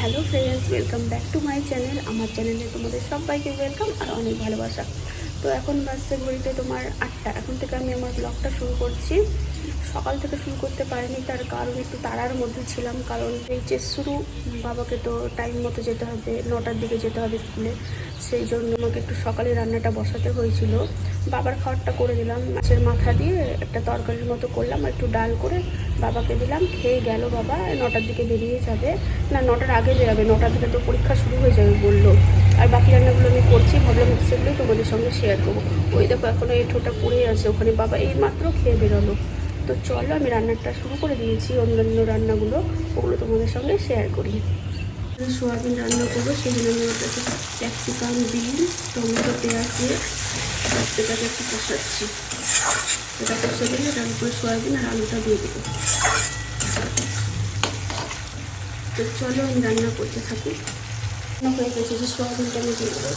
Hello friends, welcome back to my channel. আমার চ্যানেলে তোমাদের সবাইকে ওয়েলকাম আর অনেক ভালোবাসা। তো এখন বাজছে ঘড়িতে তোমার 8টা। এখন থেকে আমি আমার ব্লগটা শুরু করছি। সকাল থেকে শুরু করতে পারিনি, তার কারণ একটু তাড়ার মধ্যে ছিলাম। কারণ এইচএস শুরু, বাবাকে তো টাইম মতো যেতে হবে, 9টার দিকে যেতে হবে স্কুলে। সেই জন্য আমাকে একটু সকালে রান্নাটা বসাতে হয়েছিল। বাবার খাবারটা করে দিলাম, মাছের মাথা দিয়ে একটা তরকারির মতো করলাম আর একটু ডাল করে বাবাকে দিলাম। খেয়ে গেল বাবা। 9টার দিকে বেরিয়ে যাবে, না 9টার আগে বেরোবে, 9টা থেকে তো পরীক্ষা শুরু হয়ে যাবে বললো। আর বাকি রান্নাগুলো আমি করছি, ভাবলাম সেগুলোই তোমাদের সঙ্গে শেয়ার করবো। ওই দেখো এখনও এঁঠোটা পড়েই আছে ওখানে, বাবা এই মাত্র খেয়ে বেরোলো। তো চলো আমি রান্নাটা শুরু করে দিয়েছি, অন্যান্য রান্নাগুলো ওগুলো তোমাদের সঙ্গে শেয়ার করি। সোয়াবিন রান্না করবো, সেই জন্য আমি ওটাকে ক্যাপসিকাম, বিনস, টমেটো, পেঁয়াজ দিয়ে এটাকে একটু কষাচ্ছি। এটা কষে দিলে তার উপরে সোয়াবিন আর আলুটা দিয়ে দেবো। তো চলো আমি রান্না করতে থাকি। হয়ে গেছে যে সোয়াবিনটা আমি দিয়ে দেবো।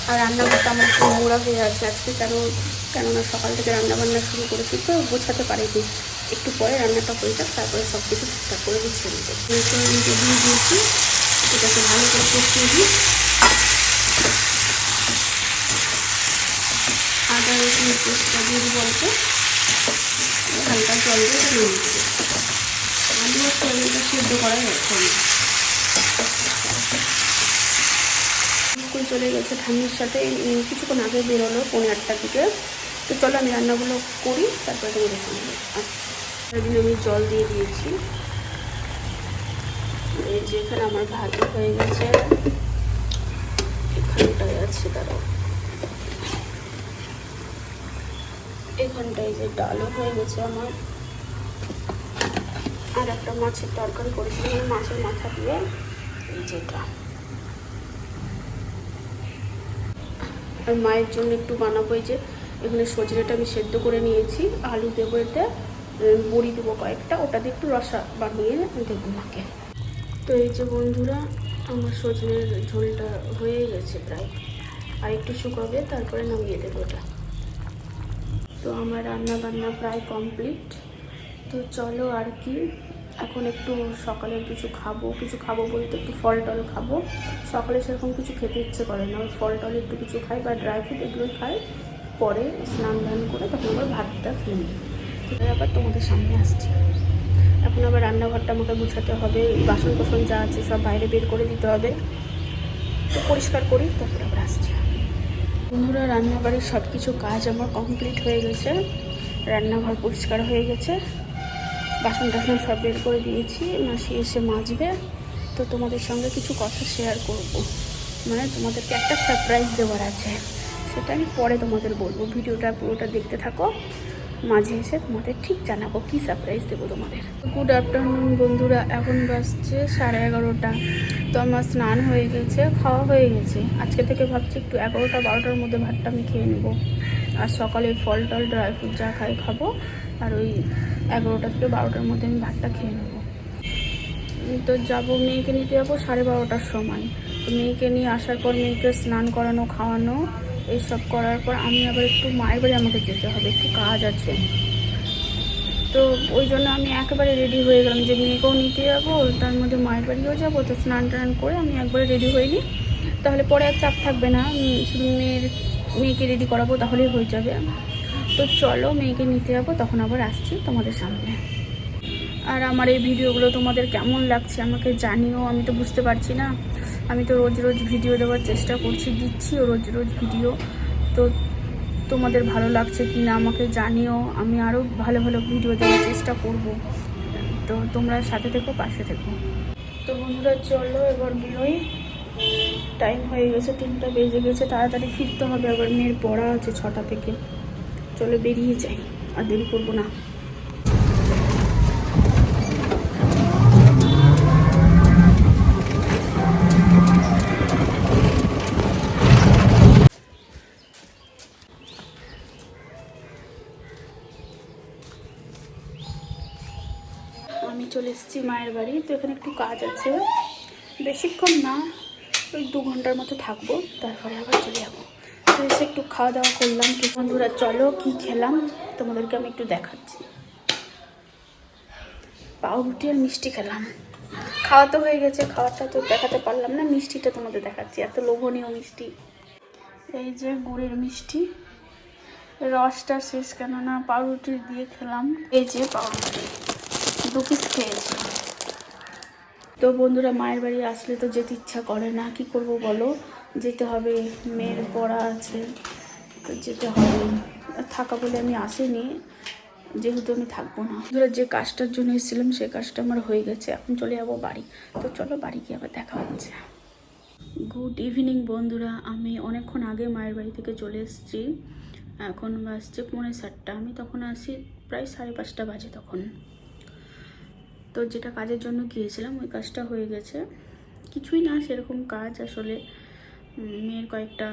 আর রান্নাঘরটা আমার একটু নোংরা হয়ে আছে আজকে, কেননা সকাল থেকে রান্নাবান্না শুরু করেছি তো গোছাতে পারিনি। একটু পরে রান্নাটা হয়ে যাক, তারপরে সব কিছু ঠিকঠাক করে গুছিয়ে নেবো। আমি দিয়ে দিয়েছি, এটাকে ভালো করে কষিয়ে দিই। আদা রসুন পেস্টটা দিয়ে দিব অল্প, হালকা জল দিয়ে এটা নিয়ে দেবো। আলু আর সয়াবিনটা সেদ্ধ করা যাচ্ছে না। স্কুল চলে গেছে ঠাম্মির সাথে, কিছুক্ষণ আগে বেরোলো 9:30টার দিকে। তো চলো আমি রান্নাগুলো করি, তারপরে তোমাদের সঙ্গে আসছি। সেদিন আমি জল দিয়ে দিয়েছি। এই যে এখানে আমার ভাত হয়ে গেছে, এখানটায় আছে, দাঁড়াও, এখানটায় যে ডালও হয়ে গেছে আমার। আর একটা মাছের তরকারি করেছিলাম, মাছের মাথা দিয়ে, এই যেটা। আর মায়ের জন্য একটু বানাবো। এই যে এখানে সজনেটা আমি সেদ্ধ করে নিয়েছি, আলু দেবো, এতে বড়ি দেবো কয়েকটা, ওটা দিয়ে একটু রসা বানিয়ে দেবো মাকে। তো এই যে বন্ধুরা, আমার সজনের ঝোলটা হয়ে গেছে প্রায়, আর একটু শুকাবে, তারপরে নামিয়ে দেবো ওটা। তো আমার রান্না বান্না প্রায় কমপ্লিট। তো চলো আর কি, এখন একটু সকালের কিছু খাবো বলতে একটু ফল টল খাবো। সকালে সেরকম কিছু খেতে ইচ্ছে করে না, ওই ফল টল একটু কিছু খাই বা ড্রাই ফ্রুট এগুলোই খাই। পরে স্নান ধান করে তখন আবার ভাতটা খেয়ে নিই। তাই আবার তোমাদের সামনে আসছি। এখন আবার রান্নাঘরটা আমাকে গুছাতে হবে, বাসন কোসন যা আছে সব বাইরে বের করে দিতে হবে। তো পরিষ্কার করি, তারপরে আবার আসছি। বন্ধুরা, রান্নাবাড়ির সব কিছু কাজ আমার কমপ্লিট হয়ে গেছে। রান্নাঘর পরিষ্কার হয়ে গেছে, বাসন টাসন সব বের করে দিয়েছি, মাসি এসে মাজবে। তো তোমাদের সঙ্গে কিছু কথা শেয়ার করব, মানে তোমাদেরকে একটা সারপ্রাইজ দেওয়ার আছে, সেটা আমি পরে তোমাদের বলবো। ভিডিওটা পুরোটা দেখতে থাকো, মাঝে এসে তোমাদের ঠিক জানাবো কী সারপ্রাইজ দেবো তোমাদের। গুড আফটারনুন বন্ধুরা, এখন বাজছে 11:30। তো আমার স্নান হয়ে গেছে, খাওয়া হয়ে গেছে। আজকে থেকে ভাবছি একটু 11টা-12টার মধ্যে ভাতটা আমি খেয়ে নেবো। আর সকালে ফল টল ড্রাই ফ্রুট যা খাবো, আর ওই 11টা থেকে 12টার মধ্যে আমি ভাতটা খেয়ে নেবো। তো যাবো, মেয়েকে নিতে যাবো 12:30টার সময়। তো মেয়েকে নিয়ে আসার পর মেয়েকে স্নান করানো, খাওয়ানো, এইসব করার পর আমি আবার একটু মায়ের বাড়ি আমাকে যেতে হবে, একটু কাজ আছে। তো ওই জন্য আমি একেবারে রেডি হয়ে গেলাম যে মেয়েকেও নিতে যাবো, তার মধ্যে মায়ের বাড়িও যাবো। তো স্নান টান করে আমি একবারে রেডি হয়ে নিই, তাহলে পরে আর চাপ থাকবে না। শুধু মেয়েকে রেডি করাবো, তাহলেই হয়ে যাবে। তো চলো মেয়েকে নিতে যাবো, তখন আবার আসছি তোমাদের সামনে। আর আমার এই ভিডিওগুলো তোমাদের কেমন লাগছে আমাকে জানিও, আমি তো বুঝতে পারছি না। আমি তো রোজ রোজ ভিডিও দেওয়ার চেষ্টা করছি, দিচ্ছিও রোজ রোজ ভিডিও। তো তোমাদের ভালো লাগছে কি না আমাকে জানিও, আমি আরও ভালো ভালো ভিডিও দেওয়ার চেষ্টা করব। তো তোমরা সাথে থেকো, পাশে থেকো। তো বন্ধুরা চলো এবার বেরোই, টাইম হয়ে গেছে, 3টা বেজে গেছে, তাড়াতাড়ি ফিরতে হবে, আবার মেয়ের পড়া আছে 6টা থেকে। চলো বেরিয়ে যাই, আর দেরি করবো না। আমি চলে এসেছি মায়ের বাড়ি। তো এখানে একটু কাজ আছে, বেশিক্ষণ না, ওই 2 ঘন্টার মতো থাকবো, তারপরে আবার চলে যাবো। তো এসে একটু খাওয়া দাওয়া করলাম। কি বন্ধুরা চলো কি খেলাম তোমাদেরকে আমি একটু দেখাচ্ছি। পাউরুটি আর মিষ্টি খেলাম। খাওয়া তো হয়ে গেছে, খাওয়াটা তো দেখাতে পারলাম না, মিষ্টিটা তোমাদের দেখাচ্ছি, এত লোভনীয় মিষ্টি। এই যে গুড়ের মিষ্টি, রসটা শেষ কেননা পাউরুটি দিয়ে খেলাম। এই যে পাউরুটি 2 পিস খেয়েছি। তো বন্ধুরা, মায়ের বাড়ি আসলে তো যেতে ইচ্ছা করে না, কি করব বলো, যেতে হবে, মেয়ের পড়া আছে তো যেতে হবে। থাকা বলে আমি আসিনি, যেহেতু আমি থাকবো না। ধরো যে কাজটার জন্য এসেছিলাম সেই কাজটা আমার হয়ে গেছে, এখন চলে যাবো বাড়ি। তো চলো বাড়ি গিয়ে আবার দেখা হচ্ছে। গুড ইভিনিং বন্ধুরা, আমি অনেকক্ষণ আগে মায়ের বাড়ি থেকে চলে এসেছি। এখন বাজছে 7:45। আমি তখন আসি প্রায় 5:30 বাজে তখন। তো যেটা কাজের জন্য গিয়েছিলাম ওই কাজটা হয়ে গেছে। কিছুই না, সেরকম কাজ আসলে, মেয়ের কয়েকটা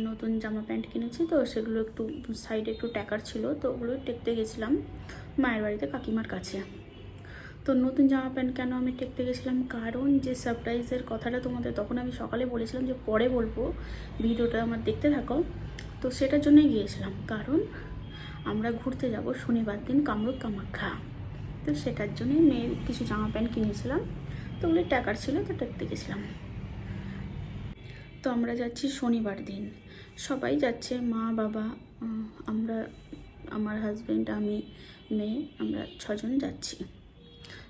নতুন জামা প্যান্ট কিনেছি, তো সেগুলো একটু সাইডে একটু ট্যাকার ছিল, তো ওগুলো টেকতে গেছিলাম মায়ের বাড়িতে কাকিমার কাছে। তো নতুন জামা প্যান্ট কেন আমি টেকতে গেছিলাম, কারণ যে সারপ্রাইজের কথাটা তোমাদের তখন আমি সকালে বলেছিলাম যে পরে বলবো, ভিডিওটা আমার দেখতে থাকো। তো সেটার জন্যই গিয়েছিলাম, কারণ আমরা ঘুরতে যাব শনিবার দিন কামরূপ কামাখ্যা। তো সেটার জন্যই মেয়ের কিছু জামা প্যান্ট কিনেছিলাম, তো ওগুলো ট্যাকার ছিল, তো টেকতে গেছিলাম। তো আমরা যাচ্ছি শনিবার দিন, সবাই যাচ্ছে, মা বাবা, আমরা, আমার হাজব্যান্ড, আমি, মেয়ে, আমরা 6 জন যাচ্ছি।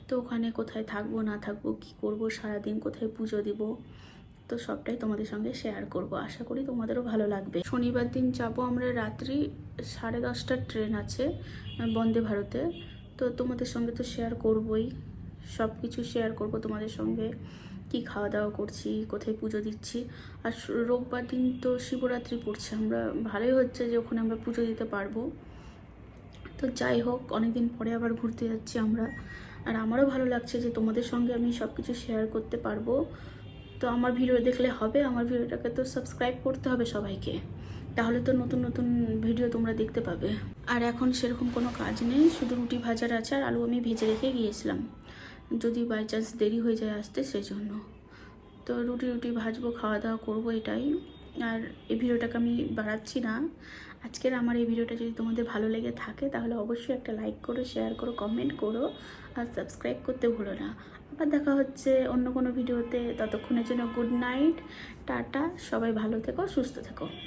তো ওখানে কোথায় থাকবো না থাকবো, কী করবো সারাদিন, কোথায় পুজো দিব, তো সবটাই তোমাদের সঙ্গে শেয়ার করব। আশা করি তোমাদেরও ভালো লাগবে। শনিবার দিন যাব আমরা, রাত্রি 10:30টার ট্রেন আছে বন্দে ভারতে। তো তোমাদের সঙ্গে তো শেয়ার করবই, সব কিছু শেয়ার করব তোমাদের সঙ্গে, কি খাওয়া দাওয়া করছি, কোথায় পুজো দিচ্ছি। আর রোববার দিন তো শিবরাত্রি পড়ছে, আমরা ভালোই হচ্ছে যে ওখানে আমরা পুজো দিতে পারবো। তো যাই হোক, অনেকদিন পরে আবার ঘুরতে যাচ্ছি আমরা, আর আমারও ভালো লাগছে যে তোমাদের সঙ্গে আমি সব কিছু শেয়ার করতে পারবো। তো আমার ভিডিও দেখলে হবে, আমার ভিডিওটাকে তো সাবস্ক্রাইব করতে হবে সবাইকে, তাহলে তো নতুন নতুন ভিডিও তোমরা দেখতে পাবে। আর এখন সেরকম কোনো কাজ নেই, শুধু রুটি ভাজার আছে, আর আলু আমি ভেজে রেখে গিয়েছিলাম যদি বাই চান্স দেরি হয়ে যায় আসতে, সেই জন্য। তো রুটি ভাজবো, খাওয়া দাওয়া করবো, এটাই। আর এই ভিডিওটাকে আমি বাড়াচ্ছি না। আজকের আমার এই ভিডিওটা যদি তোমাদের ভালো লেগে থাকে তাহলে অবশ্যই একটা লাইক করো, শেয়ার করো, কমেন্ট করো, আর সাবস্ক্রাইব করতে ভুলো না। আবার দেখা হচ্ছে অন্য কোনো ভিডিওতে, ততক্ষণের জন্য গুড নাইট, টাটা, সবাই ভালো থেকো, সুস্থ থেকো।